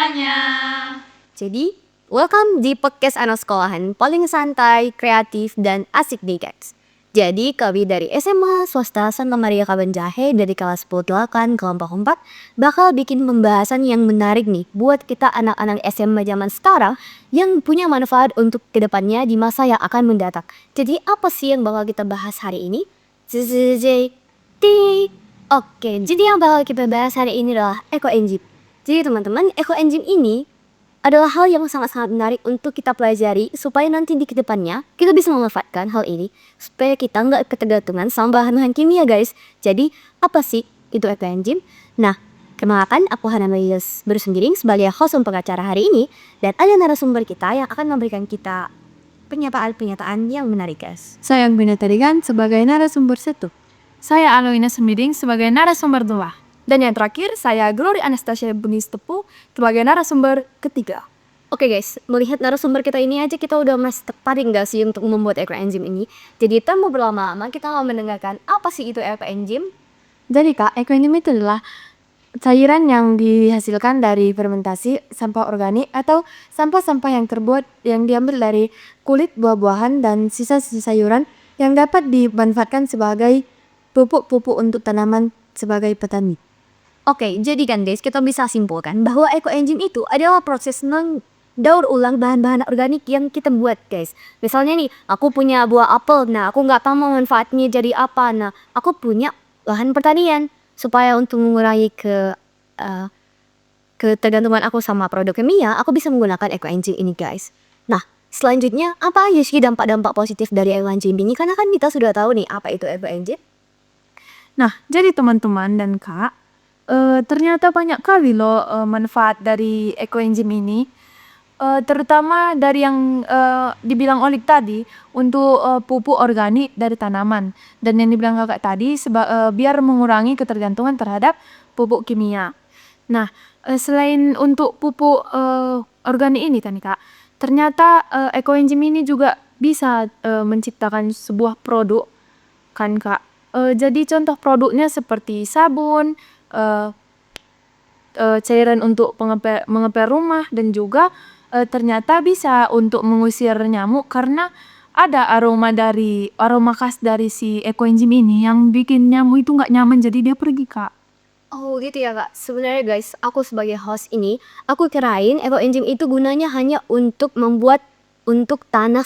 semuanya. Jadi, welcome di podcast anak sekolahan paling santai, kreatif, dan asik nih guys. Jadi, kami dari SMA Swasta Santa Maria Kabanjahe dari kelas 10-8 kelompok 4 bakal bikin pembahasan yang menarik nih buat kita anak-anak SMA zaman sekarang yang punya manfaat untuk kedepannya di masa yang akan mendatang. Jadi, apa sih yang bakal kita bahas hari ini? Oke, jadi yang bakal kita bahas hari ini adalah Eco Engine. Jadi teman-teman, Eco Engine ini adalah hal yang sangat-sangat menarik untuk kita pelajari supaya nanti di kedepannya kita bisa memanfaatkan hal ini supaya kita nggak ketergantungan sama bahan-bahan kimia guys. Jadi apa sih itu Eco Engine? Nah, kenalkan aku Hana Mayus Berusenggiring sebagai host pengacara hari ini dan ada narasumber kita yang akan memberikan kita pernyataan-pernyataan yang menarik guys. Saya Bina Tarigan sebagai narasumber 1. Saya Aloina Semiring sebagai narasumber 2. Dan yang terakhir, saya Glory Anastasia Bunis Tepu sebagai narasumber ketiga. Oke guys, melihat narasumber kita ini aja kita udah masih tertarik gak sih untuk membuat Eco Engine ini? Jadi tanpa berlama-lama kita mau mendengarkan apa sih itu Eco Engine? Jadi Kak, Eco Engine itu adalah cairan yang dihasilkan dari fermentasi sampah organik atau sampah-sampah yang diambil dari kulit buah-buahan dan sisa-sisa sayuran yang dapat dimanfaatkan sebagai pupuk-pupuk untuk tanaman sebagai petani. Oke, jadi kan guys, kita bisa simpulkan bahwa Eco Engine itu adalah proses daur ulang bahan-bahan organik yang kita buat guys. Misalnya nih, aku punya buah apel, nah aku nggak tahu manfaatnya jadi apa, nah aku punya lahan pertanian supaya untuk mengurangi ketergantungan aku sama produk kimia, aku bisa menggunakan Eco Engine ini guys. Nah, selanjutnya apa aja sih dampak-dampak positif dari Eco Engine ini? Karena kan kita sudah tahu nih apa itu Eco Engine. Nah, jadi teman-teman dan Kak, ternyata banyak kali loh manfaat dari Eco Engine ini. Terutama dari yang dibilang Olik tadi untuk pupuk organik dari tanaman. Dan yang dibilang kakak tadi biar mengurangi ketergantungan terhadap pupuk kimia. Nah, selain untuk pupuk organik ini kan Kak, ternyata Eco Engine ini juga bisa menciptakan sebuah produk kan Kak. Jadi contoh produknya seperti sabun, cairan untuk mengepel rumah dan juga ternyata bisa untuk mengusir nyamuk karena ada aroma khas dari si Eco Engine ini yang bikin nyamuk itu nggak nyaman jadi dia pergi Kak. Oh gitu ya kak. Sebenarnya guys, aku sebagai host ini, aku kirain Eco Engine itu gunanya hanya untuk membuat tanah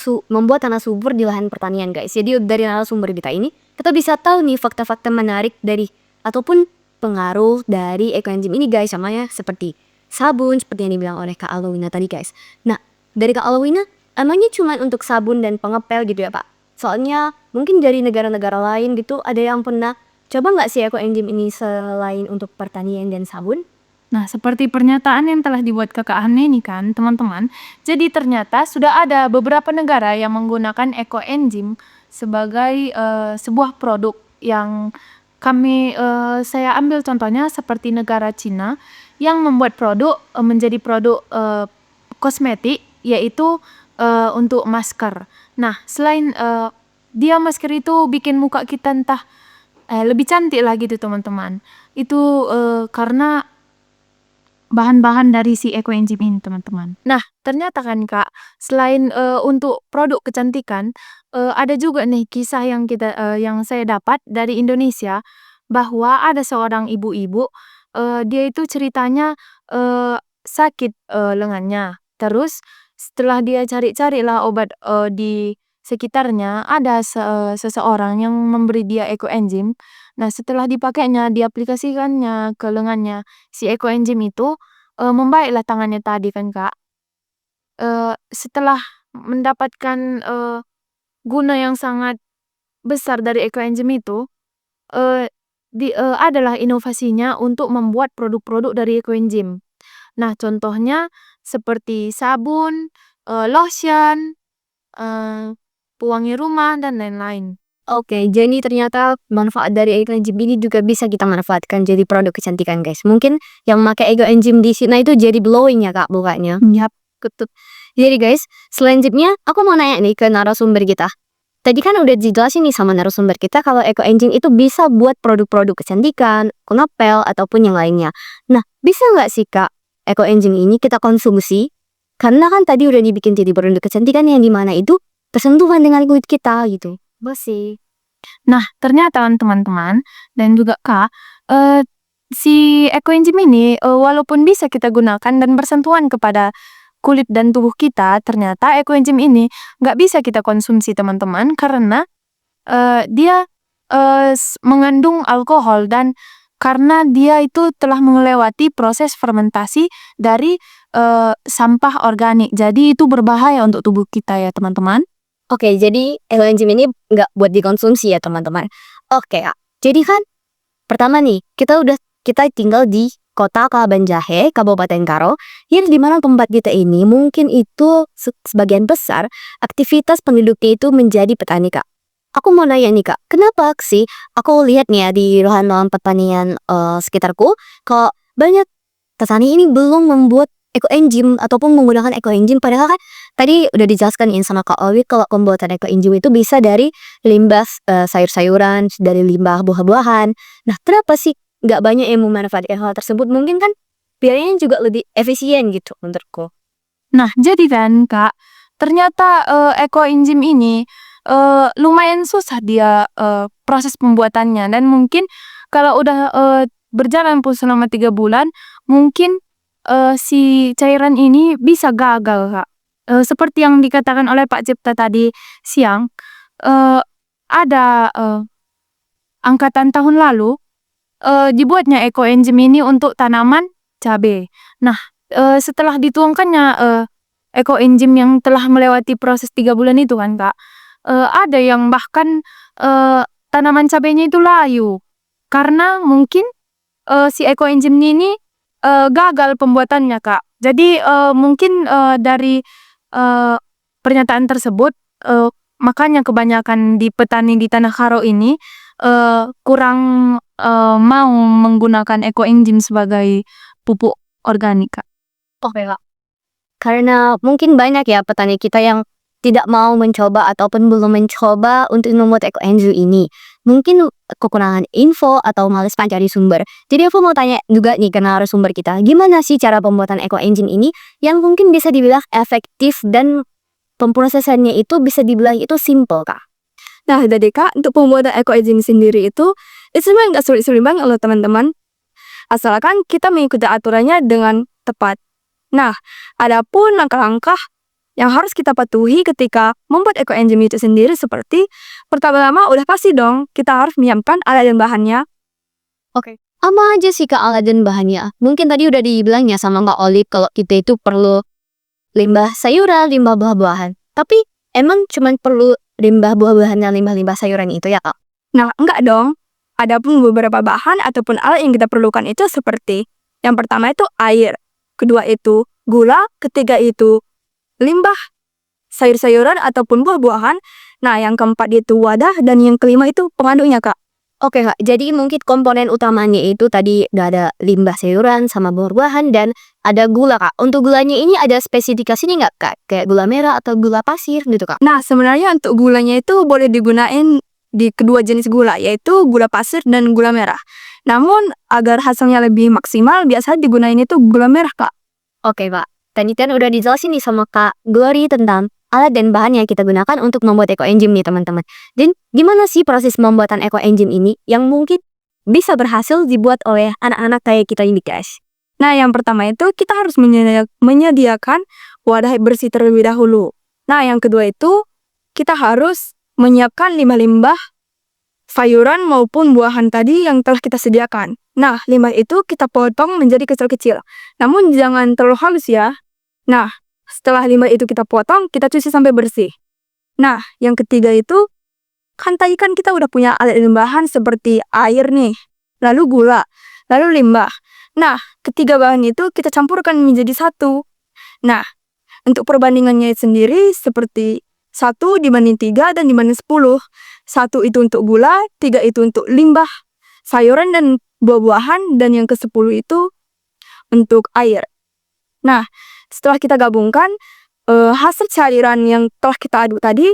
subur di lahan pertanian guys. Jadi dari narasumber kita ini, kita bisa tahu nih fakta-fakta menarik dari ataupun pengaruh dari Eco Engine ini guys, namanya seperti sabun seperti yang dibilang oleh Kak Alowina tadi guys. Nah, dari Kak Alowina, emangnya cuma untuk sabun dan pengepel gitu ya Pak? Soalnya mungkin dari negara-negara lain gitu ada yang pernah coba nggak sih Eco Engine ini selain untuk pertanian dan sabun? Nah, seperti pernyataan yang telah dibuat Kakak Hane ini kan, teman-teman. Jadi ternyata sudah ada beberapa negara yang menggunakan Eco Engine sebagai sebuah produk yang saya ambil contohnya seperti negara Cina yang membuat produk menjadi produk kosmetik yaitu untuk masker. Nah, selain dia masker itu bikin muka kita entah lebih cantik lah gitu teman-teman. Itu karena bahan-bahan dari si Eco Engine ini teman-teman. Nah, ternyata kan Kak, selain untuk produk kecantikan, ada juga nih kisah yang saya dapat dari Indonesia bahwa ada seorang ibu-ibu, dia itu ceritanya sakit lengannya. Terus setelah dia cari-carilah obat di sekitarnya, ada seseorang yang memberi dia Eco Engine. Nah, setelah dipakainya, diaplikasikannya ke lengannya si Eco Engine itu, membaiklah tangannya tadi kan Kak. Setelah mendapatkan guna yang sangat besar dari Eco Engine itu, adalah inovasinya untuk membuat produk-produk dari Eco Engine. Nah, contohnya seperti sabun, lotion, pewangi rumah, dan lain-lain. Oke, jadi ternyata manfaat dari Eco Engine ini juga bisa kita manfaatkan jadi produk kecantikan guys. Mungkin yang pakai Eco Engine di sini itu jadi glowing ya kak bukanya. Yap, Betul. Jadi guys, selanjutnya aku mau nanya nih ke narasumber kita. Tadi kan udah dijelasin nih sama narasumber kita kalau Eco Engine itu bisa buat produk-produk kecantikan, ngepel ataupun yang lainnya. Nah, bisa nggak sih kak ekoenzim ini kita konsumsi, karena kan tadi udah dibikin jadi produk kecantikan yang dimana itu bersentuhan dengan kulit kita gitu. Bersih. Nah, ternyata teman-teman dan juga Kak, si ekoenzim ini walaupun bisa kita gunakan dan bersentuhan kepada kulit dan tubuh kita, ternyata ekoenzim ini nggak bisa kita konsumsi teman-teman karena dia mengandung alkohol dan karena dia itu telah melewati proses fermentasi dari sampah organik. Jadi itu berbahaya untuk tubuh kita ya teman-teman. Oke, jadi ekoenzim ini nggak buat dikonsumsi ya teman-teman. Oke Kak, jadi kan pertama nih kita tinggal di kota Kabanjahe, Kabupaten Karo, yang dimana tempat kita ini mungkin itu sebagian besar aktivitas penduduknya itu menjadi petani Kak. Aku mau nanya nih Kak, kenapa sih aku lihat nih ya di lahan-lahan pertanian sekitarku, kok banyak petani ini belum membuat ekoenzim ataupun menggunakan ekoenzim, padahal kan tadi udah dijelaskan sama Kak Owi kalau pembuatan ekoenzim itu bisa dari limbah sayur-sayuran, dari limbah buah-buahan. Nah, kenapa sih nggak banyak yang memanfaatkan hal tersebut? Mungkin kan biayanya juga lebih efisien gitu menurutku. Nah, jadi kan Kak, ternyata ekoenzim ini lumayan susah dia proses pembuatannya dan mungkin kalau udah berjalan pun selama 3 bulan, mungkin si cairan ini bisa gagal Kak. Seperti yang dikatakan oleh Pak Cipta tadi siang, ada angkatan tahun lalu dibuatnya ekoenzim ini untuk tanaman cabai. Nah, setelah dituangkannya ekoenzim yang telah melewati proses 3 bulan itu kan Kak, ada yang bahkan tanaman cabainya itu layu karena mungkin si ekoenzim ini gagal pembuatannya Kak. Jadi mungkin dari pernyataan tersebut makanya kebanyakan di petani di Tanah Karo ini kurang mau menggunakan ekoenzim sebagai pupuk organik Kak. Oke Kak. Karena mungkin banyak ya petani kita yang tidak mau mencoba ataupun belum mencoba untuk membuat ekoenzim ini. Mungkin kekurangan info atau malas mencari sumber. Jadi aku mau tanya juga nih ke narasumber kita, gimana sih cara pembuatan ekoenzim ini yang mungkin bisa dibilang efektif dan pemprosesannya itu bisa dibilang itu simple Kak? Nah, jadi Kak, untuk pembuatan ekoenzim sendiri itu sebenarnya nggak sulit-sulit banget loh teman-teman. Asalkan kita mengikuti aturannya dengan tepat. Nah, adapun langkah-langkah yang harus kita patuhi ketika membuat ekoenzim itu sendiri seperti pertama-tama udah pasti dong kita harus menyiapkan alat dan bahannya. Oke. Apa aja sih Kak alat dan bahannya? Mungkin tadi udah dibilangnya sama Kak Olive kalau kita itu perlu limbah sayuran, limbah buah-buahan. Tapi emang cuma perlu limbah buah-buahan dan limbah-limbah sayuran itu ya Kak? Nah, enggak dong. Adapun beberapa bahan ataupun alat yang kita perlukan itu seperti yang pertama itu air, kedua itu gula, ketiga itu limbah sayur-sayuran ataupun buah-buahan. Nah, yang keempat itu wadah dan yang kelima itu pengaduknya Kak. Oke Kak, jadi mungkin komponen utamanya itu tadi udah ada limbah sayuran sama buah-buahan dan ada gula Kak. Untuk gulanya ini ada spesifikasinya nggak Kak? Kayak gula merah atau gula pasir gitu Kak? Nah, sebenarnya untuk gulanya itu boleh digunain di kedua jenis gula, yaitu gula pasir dan gula merah. Namun, agar hasilnya lebih maksimal, biasa digunain itu gula merah Kak. Oke Pak, tadi kan udah dijelasin nih sama Kak Glory tentang alat dan bahan yang kita gunakan untuk membuat ekoenzim nih teman-teman. Dan gimana sih proses pembuatan ekoenzim ini yang mungkin bisa berhasil dibuat oleh anak-anak kayak kita ini guys? Nah, yang pertama itu kita harus menyediakan wadah bersih terlebih dahulu. Nah, yang kedua itu kita harus menyiapkan limbah-limbah sayuran maupun buahan tadi yang telah kita sediakan. Nah, limbah itu kita potong menjadi kecil-kecil. Namun jangan terlalu halus ya. Nah, setelah limbah itu kita potong, kita cuci sampai bersih. Nah, yang ketiga itu, kan tadi kan kita udah punya alat dan bahan seperti air nih, lalu gula, lalu limbah. Nah, ketiga bahan itu kita campurkan menjadi satu. Nah, untuk perbandingannya sendiri seperti 1 dibanding 3 dan dibanding 10. 1 itu untuk gula, 3 itu untuk limbah sayuran dan buah-buahan, dan yang ke-10 itu untuk air. Nah, setelah kita gabungkan hasil cairan yang telah kita aduk tadi,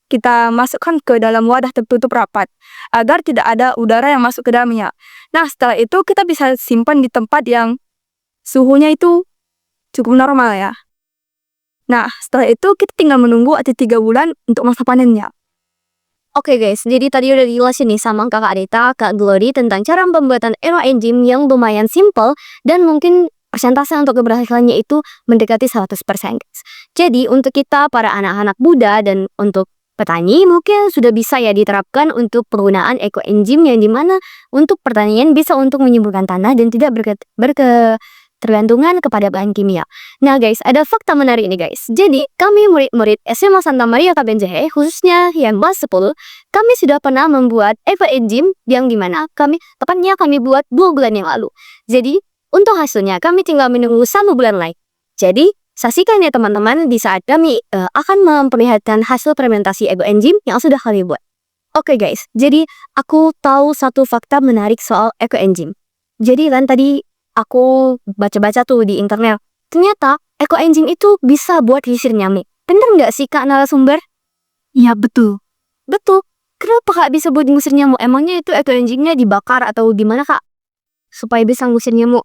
kita masukkan ke dalam wadah tertutup rapat agar tidak ada udara yang masuk ke dalamnya. Nah, setelah itu kita bisa simpan di tempat yang suhunya itu cukup normal ya. Nah, setelah itu kita tinggal menunggu ada 3 bulan untuk masa panennya. Oke guys, jadi tadi udah dijelasin nih sama kakak Adita, kak Glory tentang cara pembuatan ekoenzim yang lumayan simple dan mungkin persentase untuk keberhasilannya itu mendekati 100% guys. Jadi untuk kita para anak-anak muda dan untuk petani mungkin sudah bisa ya diterapkan untuk penggunaan ekoenzim yang dimana untuk pertanian bisa untuk menyuburkan tanah dan tidak tergantungan kepada bahan kimia. Nah guys, ada fakta menarik nih guys. Jadi kami murid-murid SMA Santa Maria KBNJH khususnya yang kelas 10, kami sudah pernah membuat ekoenzim yang dimana kami buat 2 bulan yang lalu. Jadi untuk hasilnya kami tinggal menunggu 1 bulan lagi. Jadi saksikan ya teman-teman di saat kami akan memperlihatkan hasil fermentasi ekoenzim yang sudah kami buat. Oke guys, jadi aku tahu satu fakta menarik soal ekoenzim. Jadi kan tadi aku baca-baca tuh di internet. Ternyata ekoenzim itu bisa buat diusir nyamuk. Bener nggak sih kak narasumber? Iya betul. Betul. Kenapa kak bisa buat ngusir nyamuk? Emangnya itu ekoenzimnya dibakar atau gimana kak? Supaya bisa ngusir nyamuk.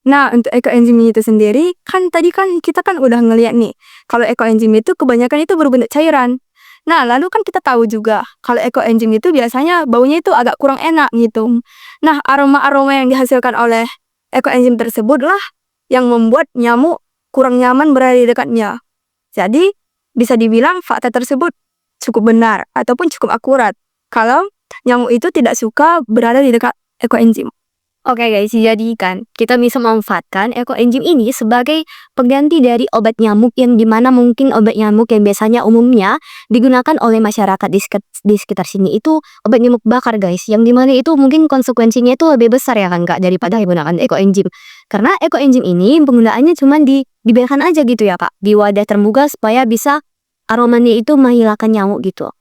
Nah, untuk ekoenzim itu sendiri, kan tadi kan kita kan udah ngeliat nih, kalau ekoenzim itu kebanyakan itu berbentuk cairan. Nah, lalu kan kita tahu juga, kalau ekoenzim itu biasanya baunya itu agak kurang enak gitu. Nah, aroma-aroma yang dihasilkan oleh ekoenzim tersebutlah yang membuat nyamuk kurang nyaman berada di dekatnya. Jadi, bisa dibilang fakta tersebut cukup benar ataupun cukup akurat kalau nyamuk itu tidak suka berada di dekat ekoenzim. Oke guys, jadi kan kita bisa memanfaatkan ekoenzim ini sebagai pengganti dari obat nyamuk yang dimana mungkin obat nyamuk yang biasanya umumnya digunakan oleh masyarakat di sekitar sini itu obat nyamuk bakar guys, yang dimana itu mungkin konsekuensinya itu lebih besar ya kan kak daripada menggunakan ekoenzim. Karena ekoenzim ini penggunaannya cuma dibiarkan aja gitu ya kak di wadah terbuka supaya bisa aromanya itu menghilangkan nyamuk gitu.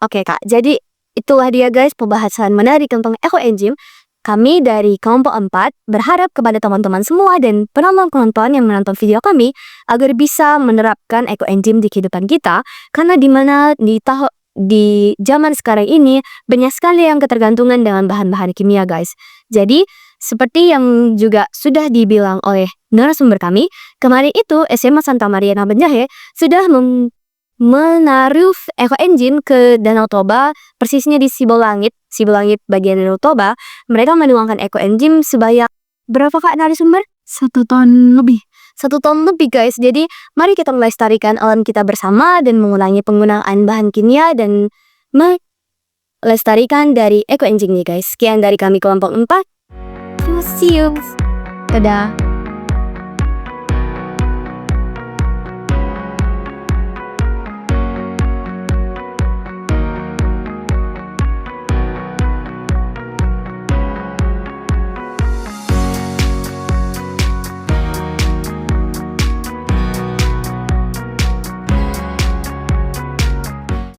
Oke kak, jadi itulah dia guys pembahasan menarik tentang ekoenzim. Kami dari kelompok 4 berharap kepada teman-teman semua dan penonton-penonton yang menonton video kami agar bisa menerapkan ekoenzim di kehidupan kita, karena dimana di zaman sekarang ini banyak sekali yang ketergantungan dengan bahan-bahan kimia guys. Jadi seperti yang juga sudah dibilang oleh narasumber kami, kemarin itu SMA Santa Maria KBNJH sudah menaruh ekoenzim ke Danau Toba, persisnya di Sibolangit bagian Danau Toba. Mereka menuangkan ekoenzim sebanyak berapa kak narasumber? 1 ton lebih. 1 ton lebih guys. Jadi mari kita melestarikan alam kita bersama dan mengurangi penggunaan bahan kimia dan melestarikan dari ekoenzim nih guys. Sekian dari kami kelompok 4. See you. Dadah.